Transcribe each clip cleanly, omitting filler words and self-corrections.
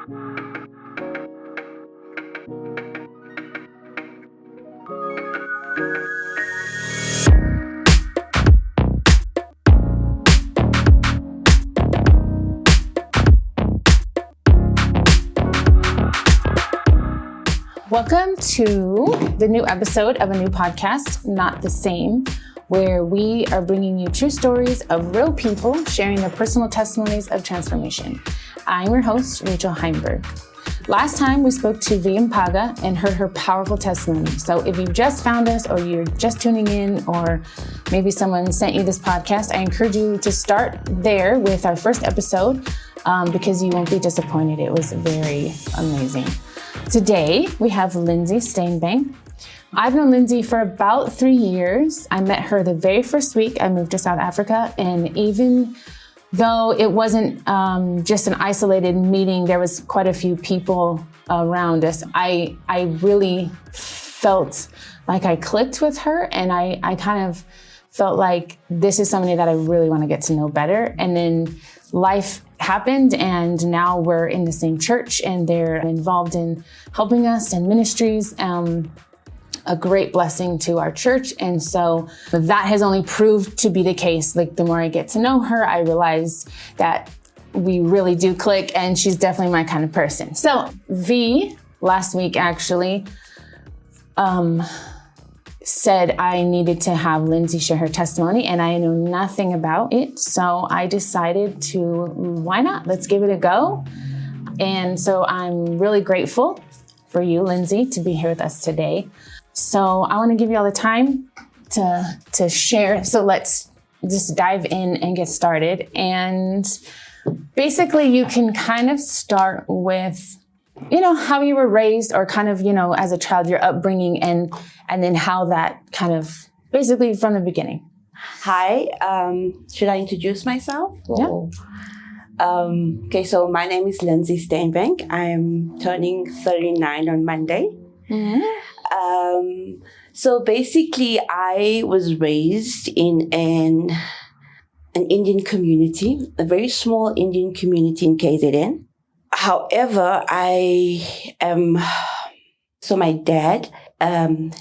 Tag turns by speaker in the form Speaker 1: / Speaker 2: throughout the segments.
Speaker 1: Welcome to the new episode of a new podcast, Not the Same, where we are bringing you true stories of real people sharing their personal testimonies of transformation. I'm your host, Rachel Heimberg. Last time we spoke to V. Paga and heard her powerful testimony. So if you've just found us or you're just tuning in or maybe someone sent you this podcast, I encourage you to start there with our first episode because you won't be disappointed. It was very amazing. Today, we have Lindsie Stainbank. I've known Lindsie for about 3 years. I met her the very first week I moved to South Africa, and even though it wasn't just an isolated meeting, there was quite a few people around us. I really felt like I clicked with her, and I kind of felt like this is somebody that I really want to get to know better. And then life happened, and now we're in the same church, and they're involved in helping us in ministries, a great blessing to our church. And so that has only proved to be the case. Like, the more I get to know her, I realize that we really do click, and she's definitely my kind of person. So V, last week actually, said I needed to have Lindsie share her testimony, and I know nothing about it. So I decided to, why not? Let's give it a go. And so I'm really grateful for you, Lindsie, to be here with us today. So I want to give you all the time to share. So let's just dive in and get started. And basically you can kind of start with, how you were raised, or kind of, as a child, your upbringing, and then how that kind of, basically from the beginning.
Speaker 2: Hi, should I introduce myself?
Speaker 1: Yeah.
Speaker 2: Okay, so my name is Lindsie Stainbank. I'm turning 39 on Monday.
Speaker 1: Mm-hmm.
Speaker 2: So basically, I was raised in an Indian community, a very small Indian community in KZN. However, so my dad,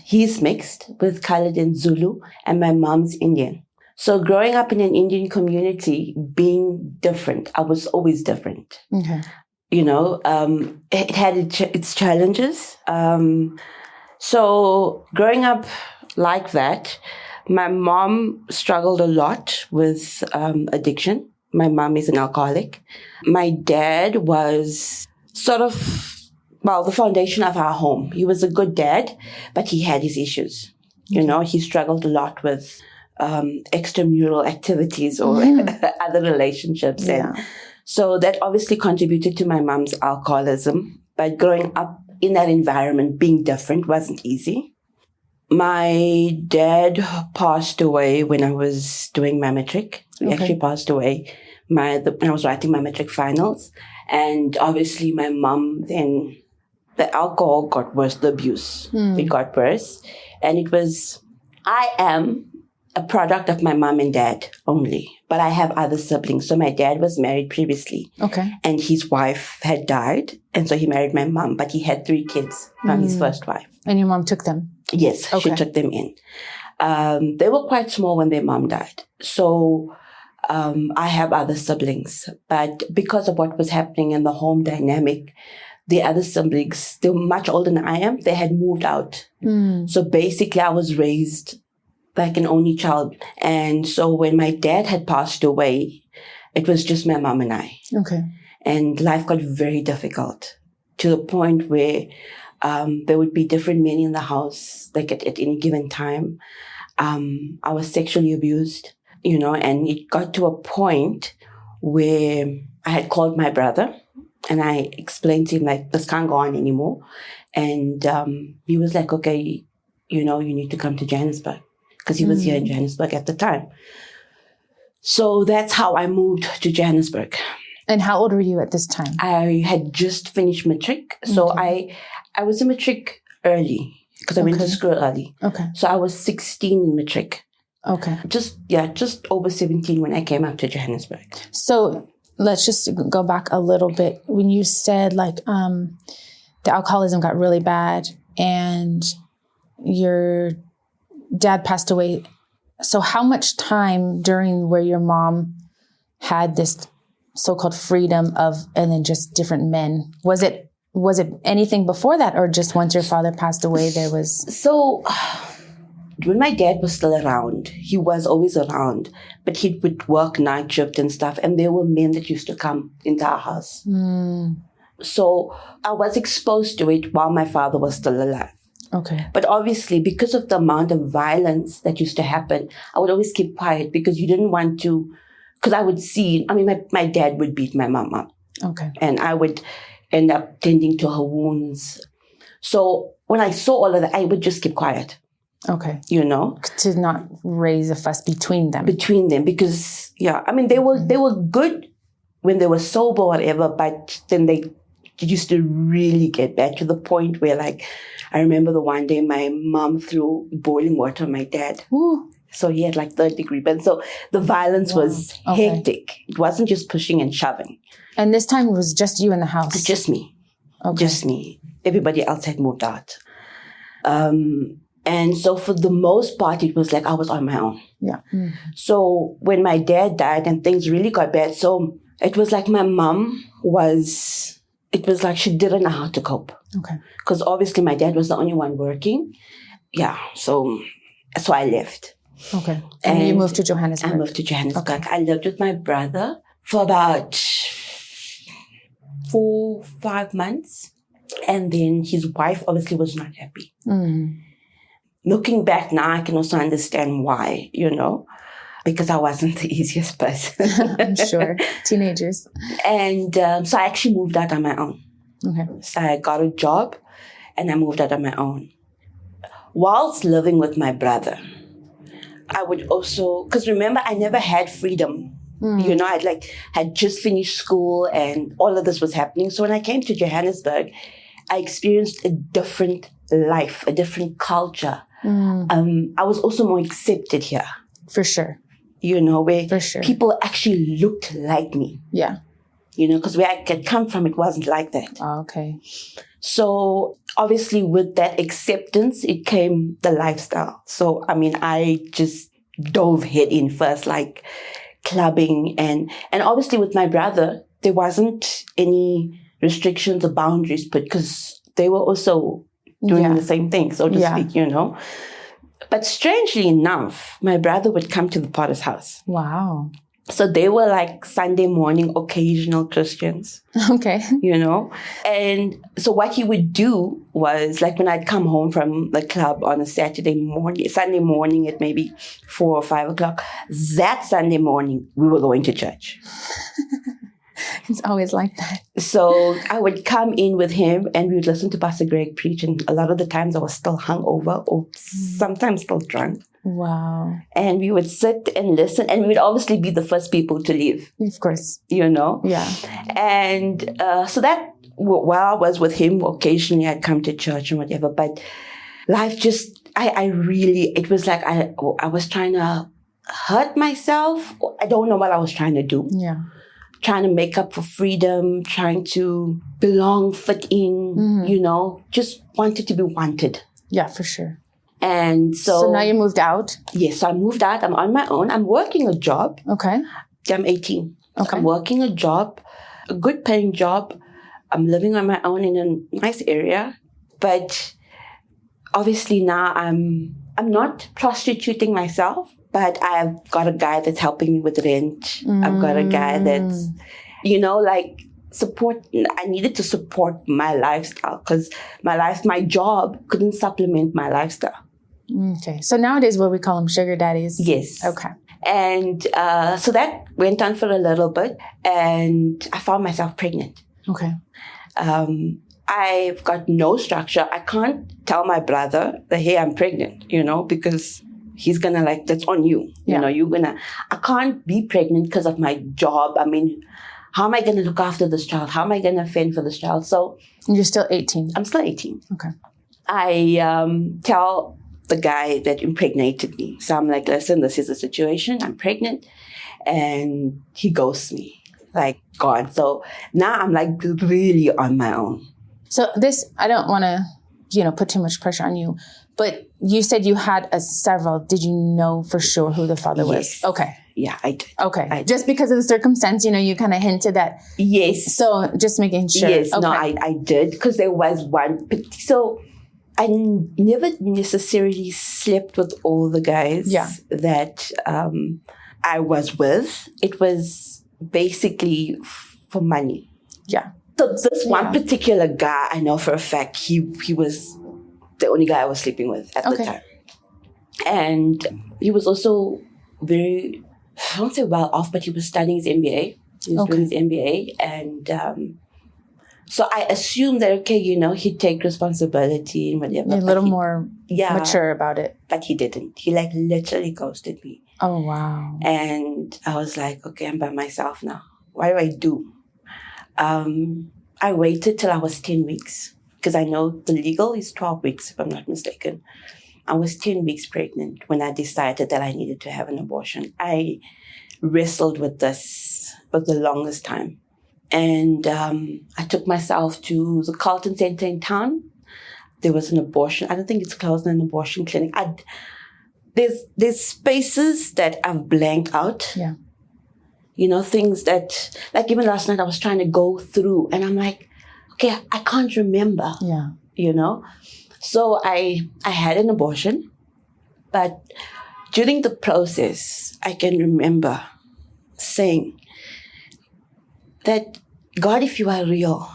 Speaker 2: he's mixed with Khalid and Zulu, and my mom's Indian. So growing up in an Indian community, being different, I was always different.
Speaker 1: Okay.
Speaker 2: It had its challenges. So growing up like that, my mom struggled a lot with addiction. My mom is an alcoholic. My dad was sort of, the foundation of our home. He was a good dad, but he had his issues. He struggled a lot with extramural activities or other relationships.
Speaker 1: Yeah.
Speaker 2: And so that obviously contributed to my mom's alcoholism. But growing up in that environment, being different, wasn't easy. My dad passed away when I was doing my matric. He actually passed away when I was writing my matric finals. And obviously my mom then, the alcohol got worse, the abuse. It got worse. And I am a product of my mom and dad only, but I have other siblings. So my dad was married previously.
Speaker 1: Okay.
Speaker 2: And his wife had died. And so he married my mom, but he had 3 kids from his first wife.
Speaker 1: And your mom took them?
Speaker 2: Yes,
Speaker 1: okay.
Speaker 2: She took them in. They were quite small when their mom died. So I have other siblings. But because of what was happening in the home dynamic, the other siblings, they were much older than I am. They had moved out. So basically I was raised like an only child. And so when my dad had passed away, it was just my mom and I.
Speaker 1: Okay.
Speaker 2: And life got very difficult to the point where there would be different men in the house, like at any given time. I was sexually abused, and it got to a point where I had called my brother and I explained to him, like, this can't go on anymore. And he was like, okay, you need to come to Johannesburg, because he was here in Johannesburg at the time. So that's how I moved to Johannesburg.
Speaker 1: And how old were you at this time?
Speaker 2: I had just finished matric. So I was in matric early because I went to school early.
Speaker 1: Okay.
Speaker 2: So I was 16 in matric.
Speaker 1: Okay.
Speaker 2: Just over 17 when I came up to Johannesburg.
Speaker 1: So let's just go back a little bit. When you said like the alcoholism got really bad and your dad passed away. So how much time during where your mom had this so-called freedom of, and then just different men, was it anything before that, or just once your father passed away, there was?
Speaker 2: So when my dad was still around, he was always around, but he would work night shift and stuff. And there were men that used to come into our house. So I was exposed to it while my father was still alive.
Speaker 1: Okay.
Speaker 2: But obviously, because of the amount of violence that used to happen, I would always keep quiet because you didn't want to, because I would see, my dad would beat my mom up.
Speaker 1: Okay.
Speaker 2: And I would end up tending to her wounds. So when I saw all of that, I would just keep quiet.
Speaker 1: Okay.
Speaker 2: To
Speaker 1: not raise a fuss between them.
Speaker 2: Because, they were good when they were sober or whatever, but then they used to really get bad to the point where, like, I remember the one day my mom threw boiling water on my dad.
Speaker 1: Ooh.
Speaker 2: So he had like 3rd-degree burn. So the violence was hectic. It wasn't just pushing and shoving.
Speaker 1: And this time it was just you in the house?
Speaker 2: Just me.
Speaker 1: Okay.
Speaker 2: Just me. Everybody else had moved out. And so for the most part, it was like I was on my own.
Speaker 1: Yeah. Mm.
Speaker 2: So when my dad died and things really got bad, so it was like my mom it was like she didn't know how to cope.
Speaker 1: Okay.
Speaker 2: Because obviously my dad was the only one working. Yeah. So I left.
Speaker 1: Okay. And you moved to Johannesburg?
Speaker 2: I moved to Johannesburg.
Speaker 1: Okay.
Speaker 2: I lived with my brother for about 4-5 months. And then his wife obviously was not happy.
Speaker 1: Mm.
Speaker 2: Looking back now, I can also understand why, because I wasn't the easiest person.
Speaker 1: I'm sure. Teenagers.
Speaker 2: And so I actually moved out on my own.
Speaker 1: Okay.
Speaker 2: So I got a job and I moved out on my own. Whilst living with my brother, I would also, because remember, I never had freedom. I had just finished school and all of this was happening. So when I came to Johannesburg, I experienced a different life, a different culture. I was also more accepted here.
Speaker 1: For sure.
Speaker 2: Where
Speaker 1: For sure.
Speaker 2: people actually looked like me.
Speaker 1: Yeah.
Speaker 2: Because where I had come from, it wasn't like that.
Speaker 1: Oh, okay.
Speaker 2: So obviously with that acceptance, it came the lifestyle. So, I just dove head in first, like clubbing and obviously with my brother, there wasn't any restrictions or boundaries, but because they were also doing the same thing, so to speak, But strangely enough, my brother would come to the Potter's house.
Speaker 1: Wow.
Speaker 2: So they were like Sunday morning occasional Christians.
Speaker 1: Okay.
Speaker 2: And so what he would do was, like, when I'd come home from the club on a Sunday morning at maybe 4 or 5 o'clock, that Sunday morning we were going to church.
Speaker 1: It's always like that.
Speaker 2: So I would come in with him and we would listen to Pastor Greg preach. And a lot of the times I was still hungover or sometimes still drunk.
Speaker 1: Wow.
Speaker 2: And we would sit and listen and we would obviously be the first people to leave.
Speaker 1: Of course.
Speaker 2: Yeah. And so that while I was with him, occasionally I'd come to church and whatever. But life just, it was like I was trying to hurt myself. I don't know what I was trying to do.
Speaker 1: Yeah.
Speaker 2: Trying to make up for freedom, trying to belong, fit in, just wanted to be wanted.
Speaker 1: Yeah, for sure.
Speaker 2: And so
Speaker 1: now you moved out?
Speaker 2: Yes, so I moved out. I'm on my own. I'm working a job.
Speaker 1: Okay.
Speaker 2: I'm 18.
Speaker 1: Okay.
Speaker 2: I'm working a job, a good paying job. I'm living on my own in a nice area. But obviously now I'm not prostituting myself. But I've got a guy that's helping me with rent. I've got a guy that's, support. I needed to support my lifestyle because my job couldn't supplement my lifestyle.
Speaker 1: Okay. So nowadays, what we call them sugar daddies?
Speaker 2: Yes.
Speaker 1: Okay.
Speaker 2: And so that went on for a little bit and I found myself pregnant.
Speaker 1: Okay.
Speaker 2: I've got no structure. I can't tell my brother that, hey, I'm pregnant, because he's gonna that's on you.
Speaker 1: Yeah.
Speaker 2: I can't be pregnant because of my job. How am I gonna look after this child? How am I gonna fend for this child? So
Speaker 1: you're still 18.
Speaker 2: I'm still 18.
Speaker 1: Okay.
Speaker 2: I tell the guy that impregnated me. So I'm like, listen, this is the situation. I'm pregnant. And he ghosts me. like gone. So now I'm like really on my own.
Speaker 1: So this, I don't want to, put too much pressure on you, but you said you had several. Did you know for sure who the father was? Okay.
Speaker 2: Yeah, I did.
Speaker 1: Okay. Just because of the circumstance, you kind of hinted at.
Speaker 2: Yes.
Speaker 1: So just making sure.
Speaker 2: Yes,
Speaker 1: okay.
Speaker 2: no, I did, because there was one. So I never necessarily slept with all the guys that I was with. It was basically for money.
Speaker 1: Yeah.
Speaker 2: So this one particular guy, I know for a fact, he was the only guy I was sleeping with at the time. And he was also very, I won't say well off, but he was studying his MBA. He was doing his MBA. And so I assumed that, he'd take responsibility and whatever.
Speaker 1: A little more mature about it.
Speaker 2: But he didn't. He literally ghosted me.
Speaker 1: Oh, wow.
Speaker 2: And I was like, okay, I'm by myself now. What do? I waited till I was 10 weeks, because I know the legal is 12 weeks, if I'm not mistaken. I was 10 weeks pregnant when I decided that I needed to have an abortion. I wrestled with this for the longest time. And I took myself to the Carlton Center in town. There was an abortion. I don't think it's closed, an abortion clinic. There's spaces that I've blanked out.
Speaker 1: Yeah.
Speaker 2: Things that, like even last night I was trying to go through and I'm like, okay, I can't remember.
Speaker 1: Yeah.
Speaker 2: So I had an abortion, but during the process, I can remember saying that, God, if you are real,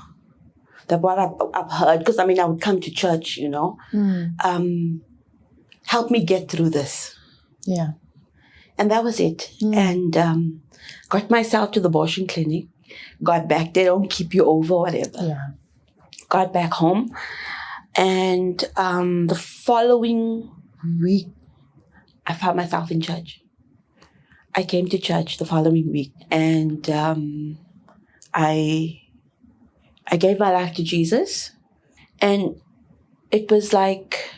Speaker 2: that what I've heard, because I would come to church, help me get through this.
Speaker 1: Yeah.
Speaker 2: And that was it. And got myself to the abortion clinic, got back, they don't keep you over, whatever.
Speaker 1: Yeah.
Speaker 2: Got back home. And the following week, I found myself in church. I came to church the following week, and I gave my life to Jesus. And it was like,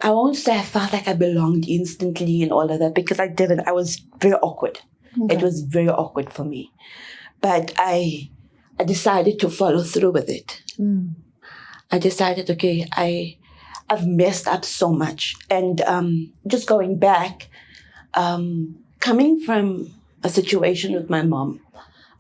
Speaker 2: I won't say I felt like I belonged instantly and all of that, because I didn't. I was very awkward. Okay. It was very awkward for me. But I decided to follow through with it. I decided, okay, I've messed up so much. And just going back, coming from a situation with my mom,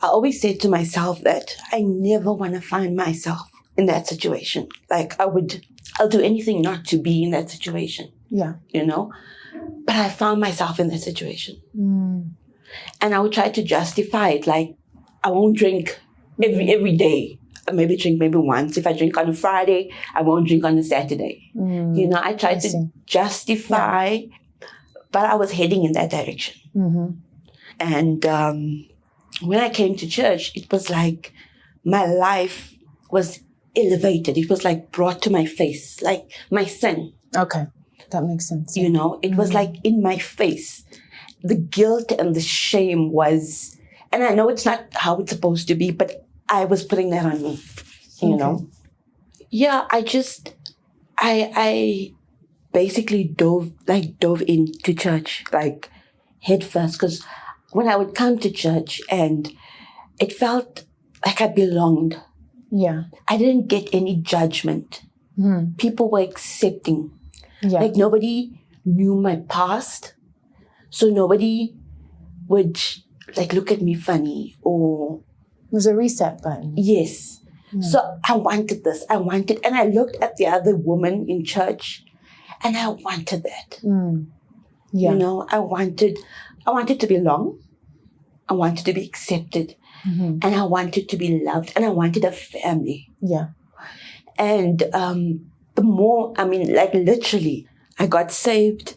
Speaker 2: I always said to myself that I never want to find myself in that situation. Like I'll do anything not to be in that situation.
Speaker 1: Yeah.
Speaker 2: But I found myself in that situation. And I would try to justify it. Like, I won't drink every day. I maybe drink maybe once. If I drink on a Friday, I won't drink on a Saturday. I tried to justify, but I was heading in that direction. And when I came to church, it was like my life was elevated. It was like brought to my face, like my sin.
Speaker 1: Okay. That makes sense.
Speaker 2: It was like in my face. The guilt and the shame was, and I know it's not how it's supposed to be, but I was putting that on me, you know? Yeah, I basically dove into church, like head first, because when I would come to church and it felt like I belonged.
Speaker 1: Yeah.
Speaker 2: I didn't get any judgment. People were accepting.
Speaker 1: Yeah.
Speaker 2: Like nobody knew my past. So nobody would look at me funny or...
Speaker 1: It was a reset button.
Speaker 2: Yes. So I wanted this. And I looked at the other woman in church and I wanted that. Yeah. I wanted to belong. I wanted to be accepted. And I wanted to be loved. And I wanted a family.
Speaker 1: Yeah.
Speaker 2: And the more, literally, I got saved.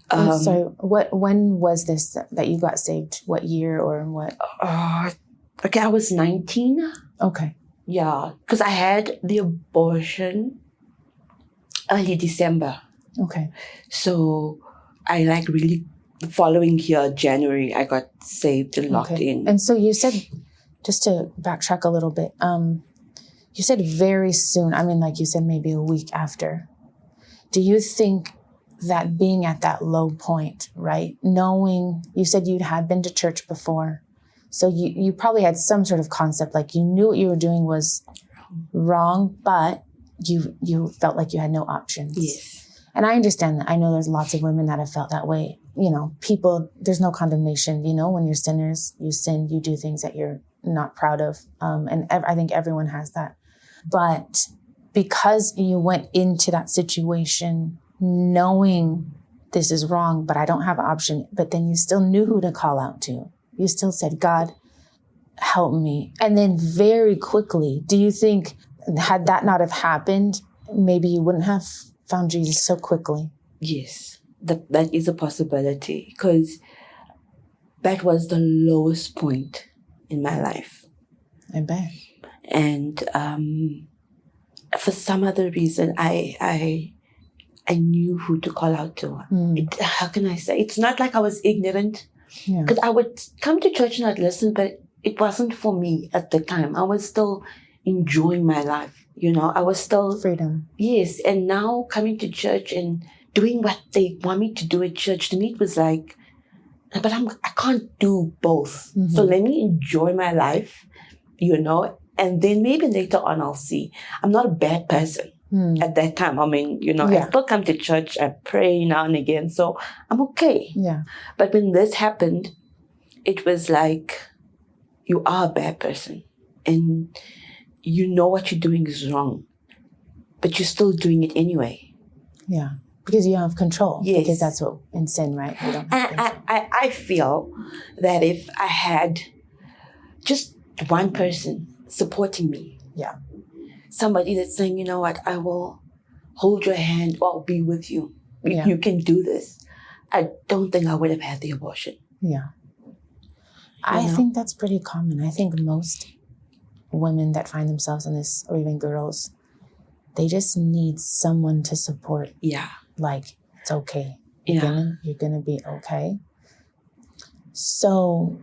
Speaker 1: So when was this that you got saved? What year or what?
Speaker 2: Okay, I was 19.
Speaker 1: Okay.
Speaker 2: Yeah, because I had the abortion early December.
Speaker 1: Okay.
Speaker 2: So I really, the following year, January, I got saved and locked in.
Speaker 1: And so you said, just to backtrack a little bit, you said very soon, like you said maybe a week after. Do you think that being at that low point, right? Knowing, you said you had been to church before, So you probably had some sort of concept, like you knew what you were doing was wrong, but you felt like you had no options.
Speaker 2: Yes.
Speaker 1: And I understand that. I know there's lots of women that have felt that way. You know, people, there's no condemnation. You know, when you're sinners, you sin, you do things that you're not proud of. I think everyone has that. But because you went into that situation knowing this is wrong, but I don't have an option, but then you still knew who to call out to. You still said, God, help me. And then very quickly, do you think, had that not have happened, maybe you wouldn't have found Jesus so quickly?
Speaker 2: Yes, that is a possibility, because that was the lowest point in my life.
Speaker 1: I bet.
Speaker 2: And for some other reason, I knew who to call out to. How can I say? It's not like I was ignorant, because I would come to church and I'd listen, but it wasn't for me at the time. I was still enjoying my life. You know, I was still...
Speaker 1: Freedom.
Speaker 2: Yes. And now coming to church and doing what they want me to do at church, to me it was like, but I can't do both. So let me enjoy my life, you know, and then maybe later on I'll see. I'm not a bad person at that time. I mean, you know, I still come to church, I pray now and again, so I'm okay.
Speaker 1: Yeah.
Speaker 2: But when this happened, it was like, you are a bad person and you know what you're doing is wrong, but you're still doing it anyway.
Speaker 1: Yeah. Because you have control.
Speaker 2: Yes.
Speaker 1: Because that's what in sin, right? You don't have control.
Speaker 2: I feel that if I had just one person supporting me, somebody that's saying, you know what, I will hold your hand or I'll be with you. You can do this. I don't think I would have had the abortion.
Speaker 1: Yeah. I think that's pretty common. I think most women that find themselves in this, or even girls, they just need someone to support.
Speaker 2: Yeah.
Speaker 1: Like, it's okay. You're gonna be okay. So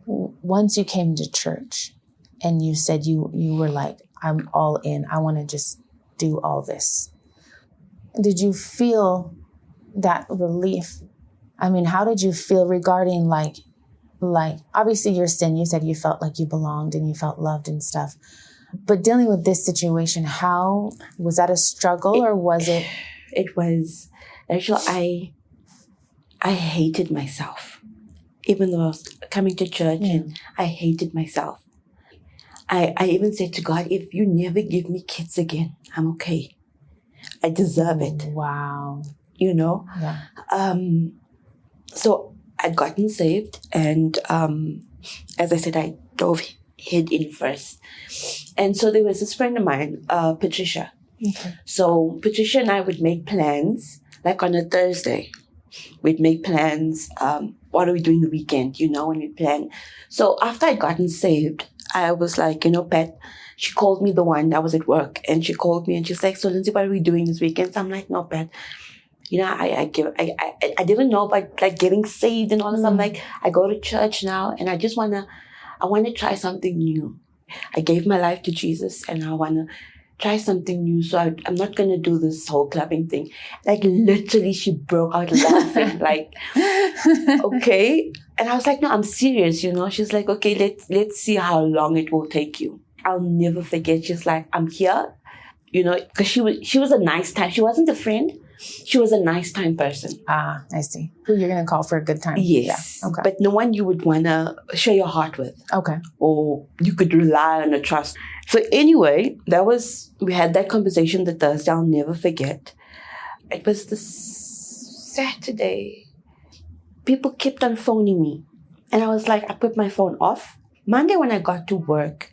Speaker 1: once you came to church and you said you were like, I'm all in, I want to just do all this. Did you feel that relief? I mean, how did you feel regarding like obviously your sin, you said you felt like you belonged and you felt loved and stuff, but dealing with this situation, how was that a struggle or was it?
Speaker 2: It was, actually, I hated myself, even though I was coming to church and I hated myself. I even said to God, if you never give me kids again, I'm okay. I deserve it.
Speaker 1: Wow.
Speaker 2: You know?
Speaker 1: Yeah.
Speaker 2: So I'd gotten saved, and as I said, I dove head in first. And so there was this friend of mine, Patricia.
Speaker 1: Okay.
Speaker 2: So Patricia and I would make plans, like on a Thursday. We'd make plans, what are we doing the weekend, you know, when we plan. So after I'd gotten saved, I was like, you know, Pat, she called me the one, I was at work, and she called me and she's like, so Lindsie, what are we doing this weekend? So I'm like, no, Pat. You know, I didn't know about like getting saved and all this. I'm like, I go to church now and I want to try something new. I gave my life to Jesus and I want to try something new. So I'm not going to do this whole clubbing thing. Like literally she broke out laughing like, okay. And I was like, no, I'm serious, you know. She's like, okay, let's see how long it will take you. I'll never forget. She's like, I'm here, you know, because she was a nice time. She wasn't a friend. She was a nice time person.
Speaker 1: Ah, I see. Who you're going to call for a good time.
Speaker 2: Yes.
Speaker 1: Yeah. Okay.
Speaker 2: But no one you would want to share your heart with.
Speaker 1: Okay.
Speaker 2: Or you could rely on a trust. So anyway, we had that conversation the Thursday. I'll never forget. It was the Saturday. People kept on phoning me. And I was like, I put my phone off. Monday when I got to work,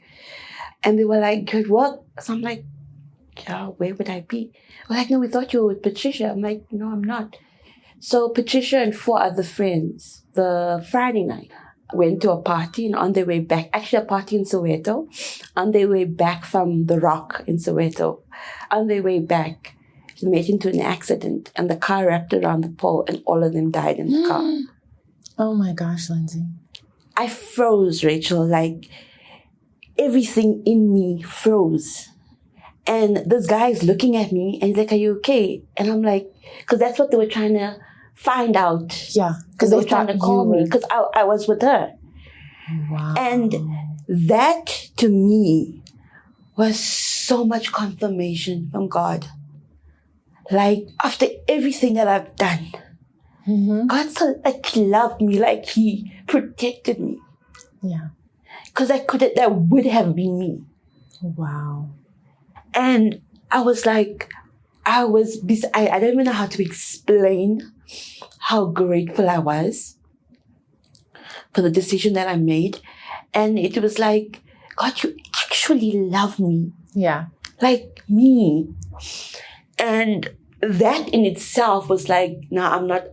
Speaker 2: and they were like, you're at work. So I'm like, yeah, where would I be? Well, like, no, we thought you were with Patricia. I'm like, no, I'm not. So Patricia and 4 other friends, the Friday night, went to a party, and on their way back, actually a party in Soweto, on their way back from the Rock in Soweto, on their way back, they met into an accident, and the car wrapped around the pole, and all of them died in the car.
Speaker 1: Oh my gosh, Lindsie.
Speaker 2: I froze, Rachel, like everything in me froze. And this guy is looking at me and he's like, are you okay? And I'm like, because that's what they were trying to find out.
Speaker 1: Yeah.
Speaker 2: Because they were trying to call me because I was with her.
Speaker 1: Wow.
Speaker 2: And that to me was so much confirmation from God. Like after everything that I've done, God so loved me, like He protected me.
Speaker 1: Yeah.
Speaker 2: Because that would have been me.
Speaker 1: Wow.
Speaker 2: And I was like, I don't even know how to explain how grateful I was for the decision that I made. And it was like, God, you actually love me.
Speaker 1: Yeah.
Speaker 2: Like me. And that in itself was like, no,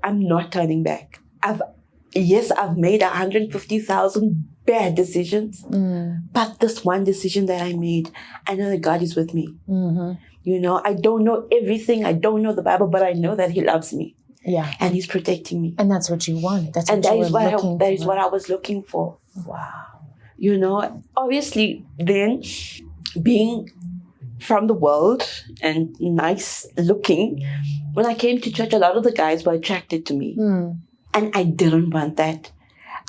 Speaker 2: I'm not turning back. I've made 150,000 bad decisions, but this one decision that I made, I know that God is with me. You know, I don't know everything. I don't know the Bible, but I know that He loves me.
Speaker 1: Yeah.
Speaker 2: And He's protecting me.
Speaker 1: And that's what you wanted. That's what
Speaker 2: and that
Speaker 1: you
Speaker 2: is
Speaker 1: were
Speaker 2: what
Speaker 1: looking
Speaker 2: that
Speaker 1: for.
Speaker 2: is what I was looking for.
Speaker 1: Wow.
Speaker 2: You know, obviously then being from the world and nice looking, when I came to church, a lot of the guys were attracted to me. And I didn't want that.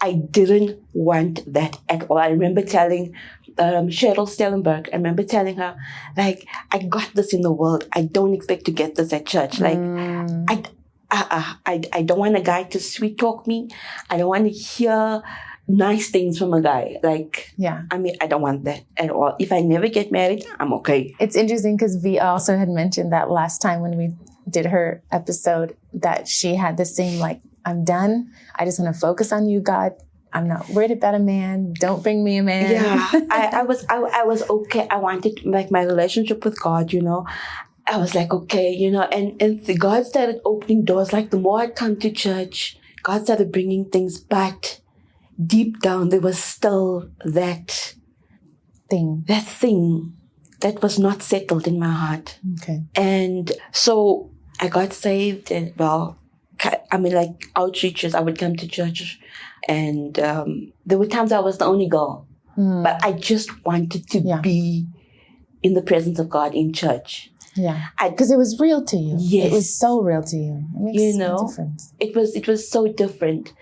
Speaker 2: I didn't want that at all. I remember telling Cheryl Stainbank, I remember telling her, like, I got this in the world. I don't expect to get this at church. Like, I don't want a guy to sweet talk me. I don't want to hear nice things from a guy. Like,
Speaker 1: yeah.
Speaker 2: I mean, I don't want that at all. If I never get married, I'm okay.
Speaker 1: It's interesting because V also had mentioned that last time when we did her episode that she had the same, like, I'm done. I just want to focus on you, God. I'm not worried about a man. Don't bring me a man.
Speaker 2: Yeah, I was okay. I wanted like my relationship with God, you know. I was like, okay, you know, and God started opening doors. Like the more I'd come to church, God started bringing things, but deep down there was still that thing that was not settled in my heart.
Speaker 1: Okay.
Speaker 2: And so I got saved, and well, I mean, like outreaches, I would come to church, and there were times I was the only girl, but I just wanted to be in the presence of God in church.
Speaker 1: Yeah, because it was real to you.
Speaker 2: Yes,
Speaker 1: it was so real to you. It makes a difference.
Speaker 2: It was so different,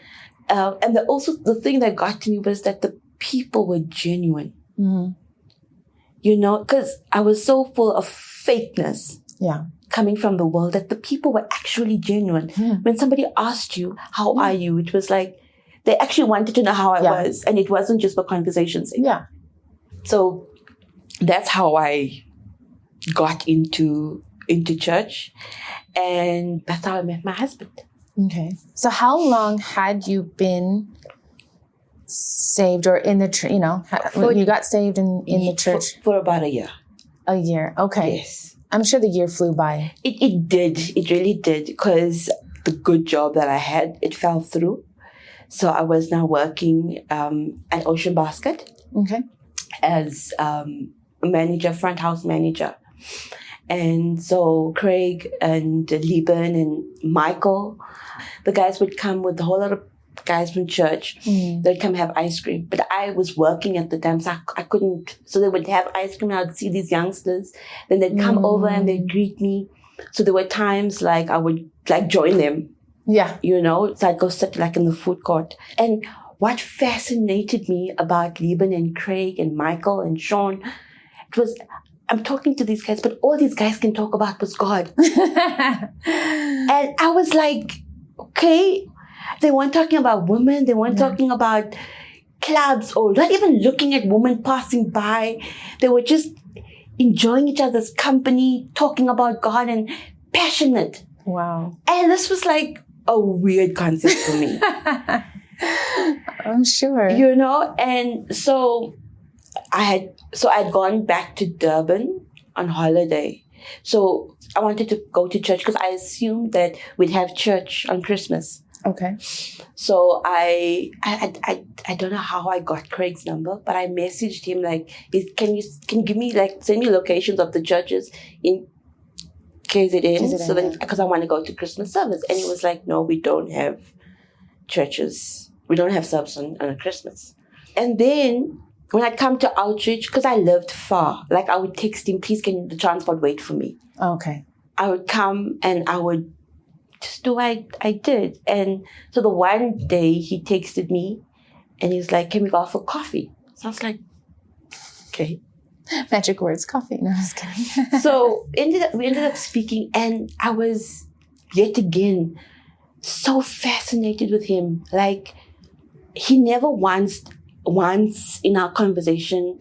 Speaker 2: and also the thing that got to me was that the people were genuine. You know, because I was so full of fakeness. Yeah. Coming from the world, that the people were actually genuine. When somebody asked you, how are you? It was like, they actually wanted to know how I was. And it wasn't just for conversation's sake. Yeah. So that's how I got into church. And that's how I met my husband.
Speaker 1: Okay. So how long had you been saved or in the church, you know, when you got saved in the church?
Speaker 2: For about a year.
Speaker 1: A year. Okay.
Speaker 2: Yes.
Speaker 1: I'm sure the year flew by.
Speaker 2: It did. It really did, because the good job that I had, it fell through. So I was now working at Ocean Basket. Okay. As a manager, front house manager. And so Craig and Lieben and Michael, the guys would come with a whole lot of guys from church. They'd come have ice cream. But I was working at the time, so I couldn't. So they would have ice cream, and I'd see these youngsters. Then they'd come over and they'd greet me. So there were times like I would like join them. Yeah. You know, so I'd go sit like in the food court. And what fascinated me about Lieben and Craig and Michael and Sean, it was, I'm talking to these guys, but all these guys can talk about was God. And I was like, okay. They weren't talking about women. They weren't talking about clubs or not even looking at women passing by. They were just enjoying each other's company, talking about God, and passionate. Wow. And this was like a weird concept for me.
Speaker 1: I'm sure.
Speaker 2: You know, and so I'd gone back to Durban on holiday. So I wanted to go to church because I assumed that we'd have church on Christmas. Okay. So I don't know how I got Craig's number, but I messaged him like, can you give me like, send me locations of the churches in KZN, so then, because I want to go to Christmas service. And he was like, no, we don't have churches. We don't have service on Christmas. And then when I come to outreach, because I lived far, like I would text him, please can the transport wait for me? Okay. I would come and I would just do what I did. And so the one day he texted me And he's like, can we go out for coffee? So I was like, okay.
Speaker 1: Magic words, coffee. No, I was kidding.
Speaker 2: So we ended up speaking, and I was yet again so fascinated with him. Like, he never once in our conversation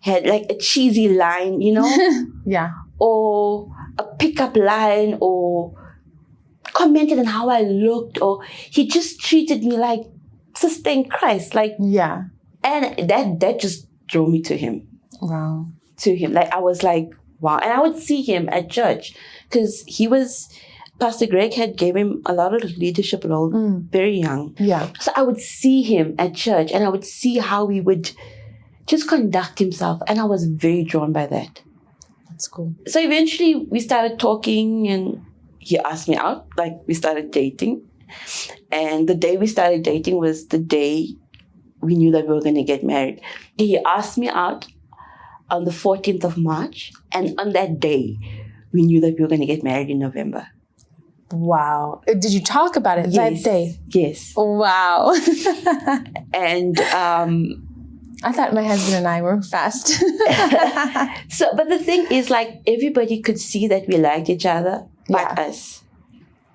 Speaker 2: had like a cheesy line,
Speaker 1: Yeah.
Speaker 2: or a pickup line, or commented on how I looked, or he just treated me like sister in Christ. Like,
Speaker 1: yeah.
Speaker 2: And that just drew me to him.
Speaker 1: Wow.
Speaker 2: Like, I was like, wow. And I would see him at church because Pastor Greg had gave him a lot of leadership role very young.
Speaker 1: Yeah.
Speaker 2: So I would see him at church, and I would see how he would just conduct himself. And I was very drawn by that.
Speaker 1: That's cool.
Speaker 2: So eventually we started talking, and he asked me out. Like, we started dating. And the day we started dating was the day we knew that we were going to get married. He asked me out on the 14th of March. And on that day, we knew that we were going to get married in November.
Speaker 1: Wow. Did you talk about it that day?
Speaker 2: Yes.
Speaker 1: Wow.
Speaker 2: And
Speaker 1: I thought my husband and I were fast.
Speaker 2: but the thing is, like, everybody could see that we liked each other but us.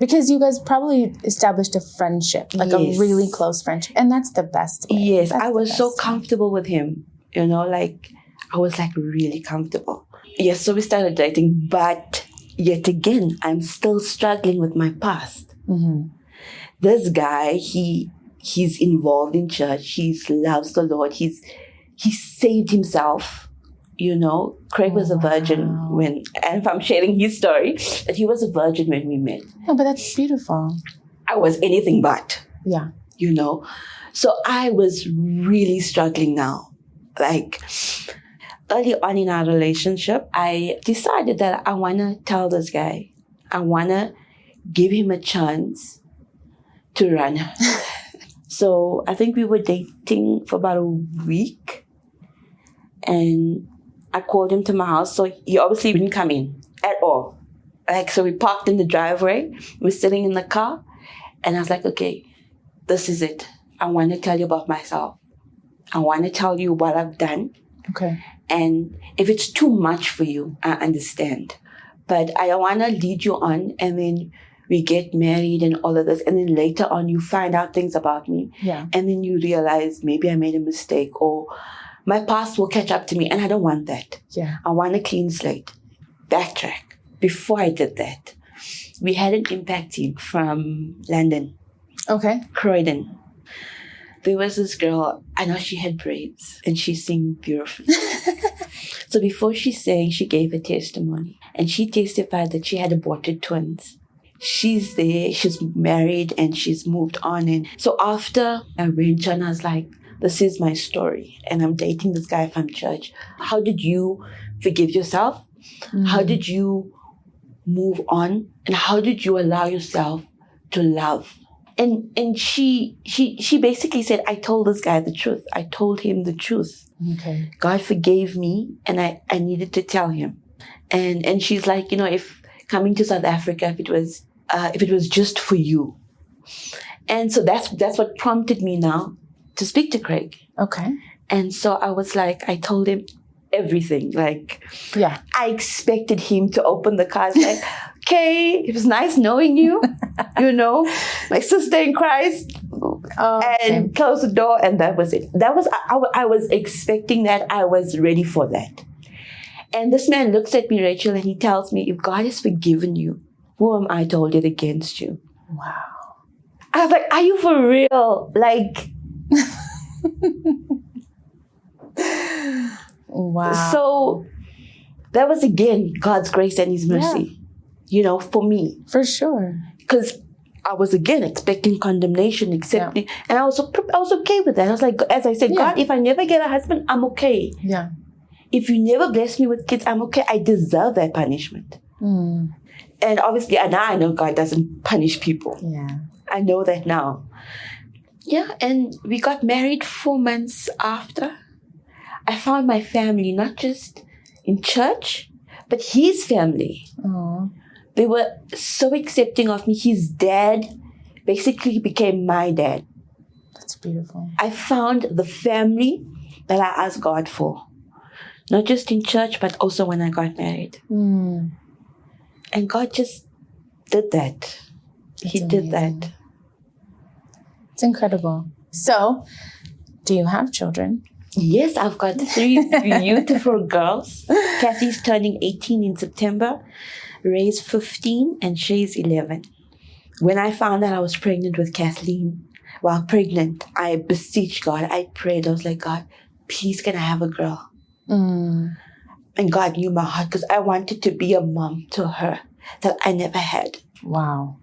Speaker 1: Because you guys probably established a friendship, like a really close friendship. And that's the best way.
Speaker 2: Yes, I was so comfortable with him. Like, I was like really comfortable. Yes, so we started dating, but yet again, I'm still struggling with my past.
Speaker 1: Mm-hmm.
Speaker 2: This guy, he's involved in church. He loves the Lord. He saved himself. Craig was a virgin and if I'm sharing his story, that he was a virgin when we met.
Speaker 1: Oh, but that's beautiful.
Speaker 2: I was anything but.
Speaker 1: Yeah.
Speaker 2: So I was really struggling now. Like, early on in our relationship, I decided that I want to tell this guy. I want to give him a chance to run. So I think we were dating for about a week. And I called him to my house. So he obviously didn't come in at all. Like, so we parked in the driveway. We're sitting in the car. And I was like, okay, this is it. I want to tell you about myself. I want to tell you what I've done.
Speaker 1: Okay.
Speaker 2: And if it's too much for you, I understand. But I want to lead you on, and then we get married and all of this. And then later on, you find out things about me.
Speaker 1: Yeah.
Speaker 2: And then you realize maybe I made a mistake, or my past will catch up to me. And I don't want that.
Speaker 1: Yeah.
Speaker 2: I want a clean slate. Backtrack. Before I did that, we had an impact team from London.
Speaker 1: Okay.
Speaker 2: Croydon. There was this girl, I know she had braids, and she sang beautifully. So before she sang, she gave a testimony. And she testified that she had aborted twins. She's there, she's married, and she's moved on. And so after I went on, I was like, this is my story. And I'm dating this guy from church. How did you forgive yourself? Mm-hmm. How did you move on? And how did you allow yourself to love? And she basically said, I told this guy the truth. I told him the truth.
Speaker 1: Okay.
Speaker 2: God forgave me, and I needed to tell him. And she's like, if coming to South Africa, if it was just for you. And so that's what prompted me now to speak to Craig.
Speaker 1: Okay.
Speaker 2: And so I was like, I told him everything. Like,
Speaker 1: yeah,
Speaker 2: I expected him to open the car. Like, okay, it was nice knowing you, my sister in Christ, and close the door, and that was it. I was expecting that. I was ready for that. And this man looks at me, Rachel, and he tells me, if God has forgiven you, who am I to hold it against you?
Speaker 1: Wow.
Speaker 2: I was like, are you for real? Like,
Speaker 1: wow.
Speaker 2: So that was, again, God's grace and his mercy, for me.
Speaker 1: For sure.
Speaker 2: Because I was, again, expecting condemnation, accepting. Yeah. And I was okay with that. I was like, as I said, God, if I never get a husband, I'm okay.
Speaker 1: Yeah.
Speaker 2: If you never bless me with kids, I'm okay. I deserve that punishment.
Speaker 1: Mm.
Speaker 2: And obviously, now I know God doesn't punish people.
Speaker 1: Yeah.
Speaker 2: I know that now. Yeah, and we got married 4 months after. I found my family, not just in church, but his family.
Speaker 1: Aww.
Speaker 2: They were so accepting of me. His dad basically became my dad.
Speaker 1: That's beautiful.
Speaker 2: I found the family that I asked God for. Not just in church, but also when I got married.
Speaker 1: Mm.
Speaker 2: And God just did that. He did that.
Speaker 1: It's incredible. So, do you have children?
Speaker 2: Yes, I've got 3 beautiful girls. Kathy's turning 18 in September. Ray's 15 and Shay's 11. When I found out I was pregnant with Kathleen, while pregnant, I beseeched God. I prayed. I was like, God, please can I have a girl?
Speaker 1: Mm.
Speaker 2: And God knew my heart because I wanted to be a mom to her that I never had.
Speaker 1: Wow.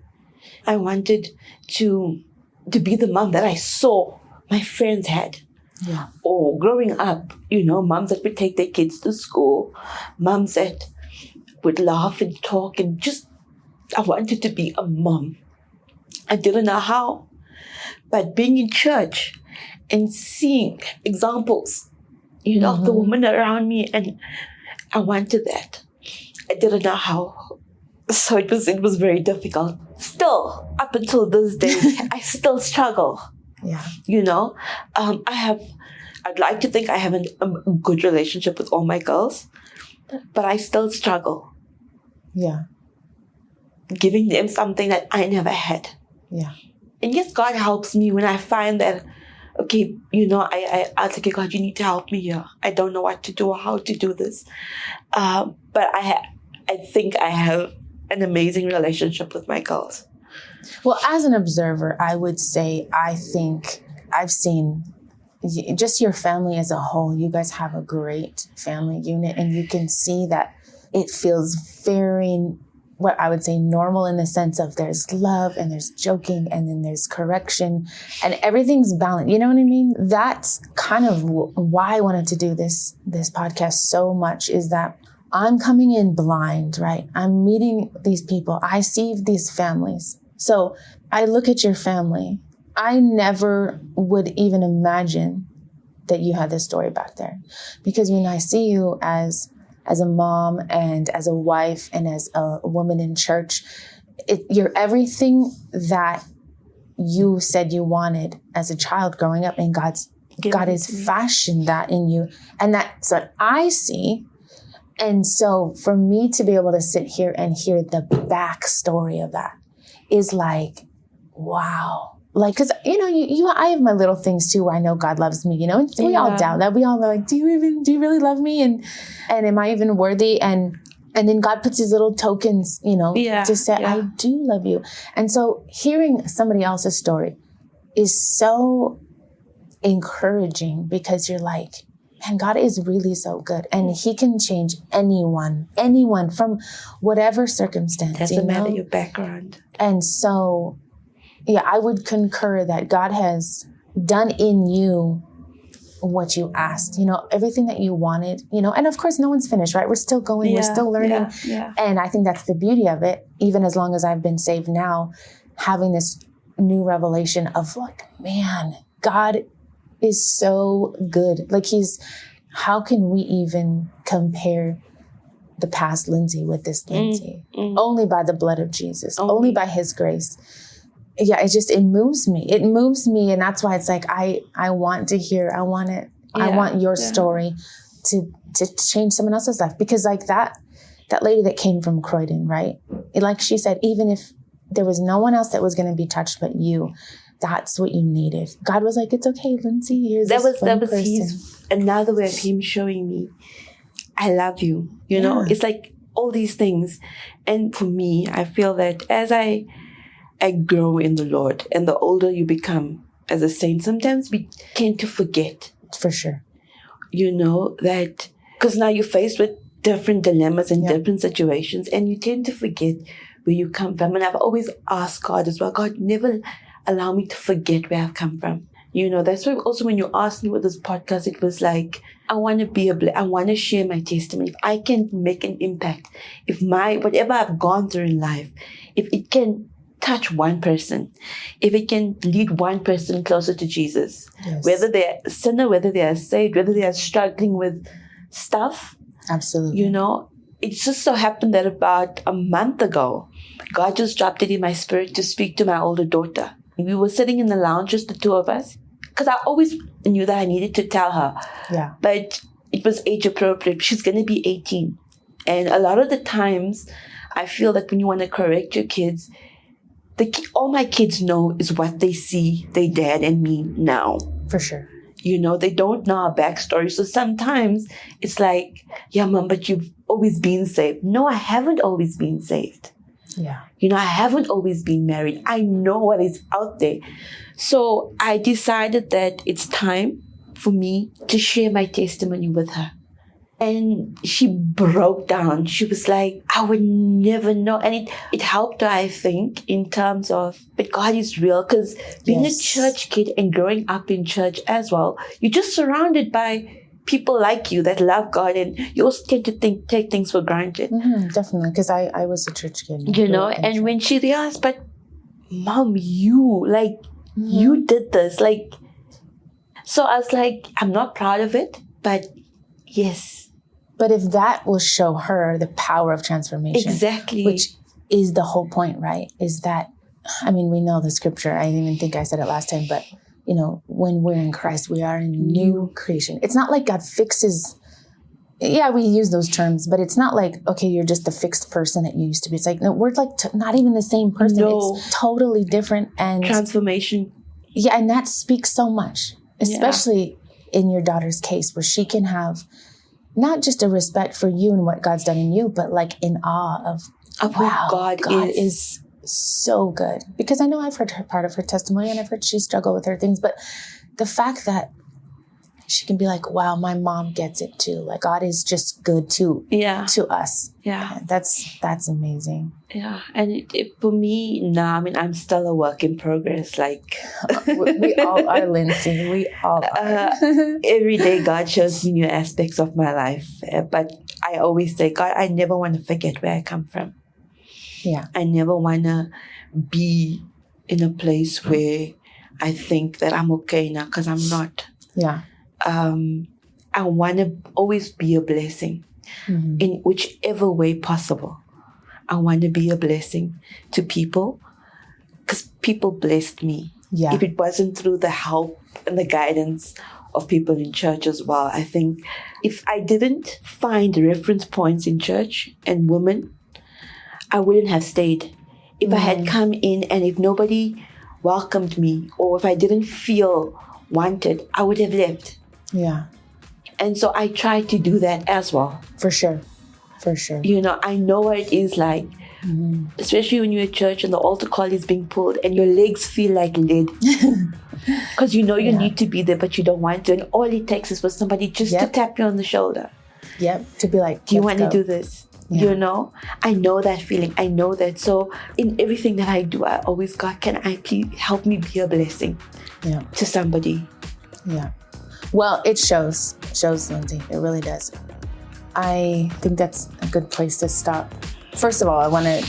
Speaker 2: I wanted to be the mom that I saw my friends had.
Speaker 1: Yeah.
Speaker 2: Or growing up, moms that would take their kids to school, moms that would laugh and talk and just, I wanted to be a mom. I didn't know how. But being in church and seeing examples, of the women around me, and I wanted that. I didn't know how. So it was very difficult. Still, up until this day, I still struggle.
Speaker 1: Yeah.
Speaker 2: I'd like to think I have a good relationship with all my girls, but I still struggle.
Speaker 1: Yeah.
Speaker 2: Giving them something that I never had.
Speaker 1: Yeah.
Speaker 2: And yes, God helps me when I find that, okay, I ask, okay, God, you need to help me here. I don't know what to do or how to do this. But I think I have an amazing relationship with my girls.
Speaker 1: Well, as an observer, I would say I think I've seen just your family as a whole. You guys have a great family unit, and you can see that it feels very, what I would say, normal in the sense of there's love and there's joking and then there's correction and everything's balanced. You know what I mean? That's kind of why I wanted to do this podcast so much, is that I'm coming in blind, right? I'm meeting these people. I see these families. So I look at your family. I never would even imagine that you had this story back there, because when I see you as a mom and as a wife and as a woman in church, you're everything that you said you wanted as a child growing up, and God has fashioned that in you. And that's what I see. And so for me to be able to sit here and hear the backstory of that is like, wow. Like, cause I have my little things too, where I know God loves me, and we all doubt that. We all are like, do you really love me? And am I even worthy? And then God puts these little tokens, to say, I do love you. And so hearing somebody else's story is so encouraging, because you're like, man, God is really so good, and He can change anyone from whatever circumstance.
Speaker 2: Doesn't matter your background.
Speaker 1: And so, yeah, I would concur that God has done in you what you asked, everything that you wanted, and of course no one's finished, right? We're still going, we're still learning.
Speaker 2: Yeah.
Speaker 1: And I think that's the beauty of it. Even as long as I've been saved now, having this new revelation of like, man, God is so good. Like how can we even compare the past Lindsie with this Lindsie? Only by the blood of Jesus, only by His grace. Yeah, it moves me. It moves me. And that's why it's like, I want to hear, I want your story to change someone else's life. Because like that lady that came from Croydon, right? Like she said, even if there was no one else that was going to be touched but you, that's what you needed. God was like, it's okay, Lindsie. Here's that was
Speaker 2: another way of Him showing me, I love you. It's like all these things. And for me, I feel that as I grow in the Lord, and the older you become as a saint, sometimes we tend to forget.
Speaker 1: For sure.
Speaker 2: That because now you're faced with different dilemmas and different situations, and you tend to forget where you come from. And I've always asked God as well, God, never allow me to forget where I've come from. That's why also when you asked me with this podcast, it was like, I want to I want to share my testimony. If I can make an impact, if whatever I've gone through in life, if it can touch one person, if it can lead one person closer to Jesus, whether they're a sinner, whether they are saved, whether they are struggling with stuff.
Speaker 1: Absolutely.
Speaker 2: It just so happened that about a month ago, God just dropped it in my spirit to speak to my older daughter. We were sitting in the lounge, just the two of us, because I always knew that I needed to tell her.
Speaker 1: Yeah.
Speaker 2: But it was age appropriate. She's going to be 18. And a lot of the times, I feel that when you want to correct your kids, all my kids know is what they see their dad and me now.
Speaker 1: For sure.
Speaker 2: They don't know our backstory. So sometimes it's like, yeah, Mom, but you've always been saved. No, I haven't always been saved.
Speaker 1: Yeah.
Speaker 2: I haven't always been married. I know what is out there. So I decided that it's time for me to share my testimony with her. And she broke down. She was like, I would never know. And it helped her, I think, in terms of, but God is real. Because being a church kid and growing up in church as well, you're just surrounded by people like you that love God. And you also tend to take things for granted.
Speaker 1: Mm-hmm, definitely. Because I was a church kid.
Speaker 2: And when she realized, but Mom, you did this. So I was like, I'm not proud of it, but yes.
Speaker 1: But if that will show her the power of transformation.
Speaker 2: Exactly.
Speaker 1: Which is the whole point, right? Is that, we know the scripture. I didn't even think I said it last time, but, when we're in Christ, we are a new creation. It's not like God fixes, we use those terms, but it's not like, okay, you're just the fixed person that you used to be. It's like, no, we're like not even the same person.
Speaker 2: No.
Speaker 1: It's totally different. And
Speaker 2: transformation.
Speaker 1: Yeah, and that speaks so much, especially in your daughter's case, where she can have not just a respect for you and what God's done in you, but in awe of
Speaker 2: who God
Speaker 1: is so good. Because I know I've heard her part of her testimony and I've heard she struggled with her things, but the fact that she can be like, wow, my mom gets it too. God is just good to us.
Speaker 2: Yeah.
Speaker 1: That's amazing.
Speaker 2: Yeah. And for me now, I'm still a work in progress.
Speaker 1: We all are, Lindsie. We all are.
Speaker 2: Every day God shows me new aspects of my life. But I always say, God, I never want to forget where I come from.
Speaker 1: Yeah.
Speaker 2: I never want to be in a place where I think that I'm okay now, because I'm not.
Speaker 1: Yeah.
Speaker 2: I want to always be a blessing in whichever way possible. I want to be a blessing to people because people blessed me.
Speaker 1: Yeah.
Speaker 2: If it wasn't through the help and the guidance of people in church as well, I think if I didn't find reference points in church and women, I wouldn't have stayed. If I had come in and if nobody welcomed me or if I didn't feel wanted, I would have left.
Speaker 1: Yeah.
Speaker 2: And so I try to do that as well.
Speaker 1: For sure.
Speaker 2: I know what it is like, especially when you're at church and the altar call is being pulled and your legs feel like lead. Because you need to be there, but you don't want to. And all it takes is for somebody just to tap you on the shoulder.
Speaker 1: Yep. To be like,
Speaker 2: do you want to do this?
Speaker 1: Yeah.
Speaker 2: I know that feeling. I know that. So in everything that I do, I always, God, can I please help me be a blessing to somebody?
Speaker 1: Yeah. Well, it shows, Lindsie. It really does. I think that's a good place to stop. First of all, I want to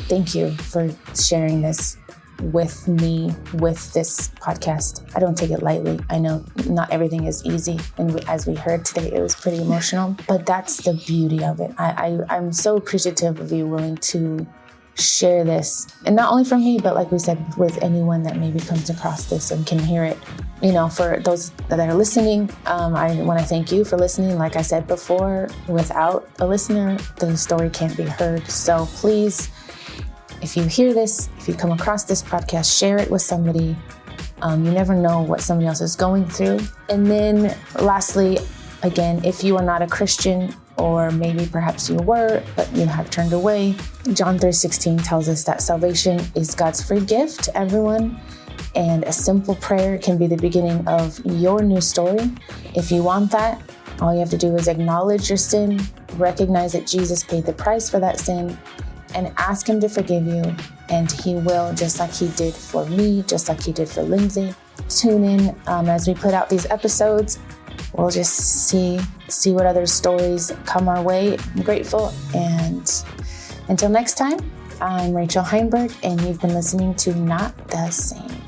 Speaker 1: thank you for sharing this with me, with this podcast. I don't take it lightly. I know not everything is easy. And as we heard today, it was pretty emotional. But that's the beauty of it. I'm so appreciative of you willing to share this. And not only from me, but like we said, with anyone that maybe comes across this and can hear it. For those that are listening, I want to thank you for listening. Like I said before, without a listener, the story can't be heard. So please, if you hear this, if you come across this podcast, share it with somebody. You never know what somebody else is going through. And then lastly, again, if you are not a Christian, or maybe perhaps you were, but you have turned away, John 3:16 tells us that salvation is God's free gift to everyone. And a simple prayer can be the beginning of your new story. If you want that, all you have to do is acknowledge your sin, recognize that Jesus paid the price for that sin, and ask him to forgive you. And he will, just like he did for me, just like he did for Lindsie. Tune in as we put out these episodes. We'll just see what other stories come our way. I'm grateful. And until next time, I'm Rachel Heinberg, and you've been listening to Not the Same.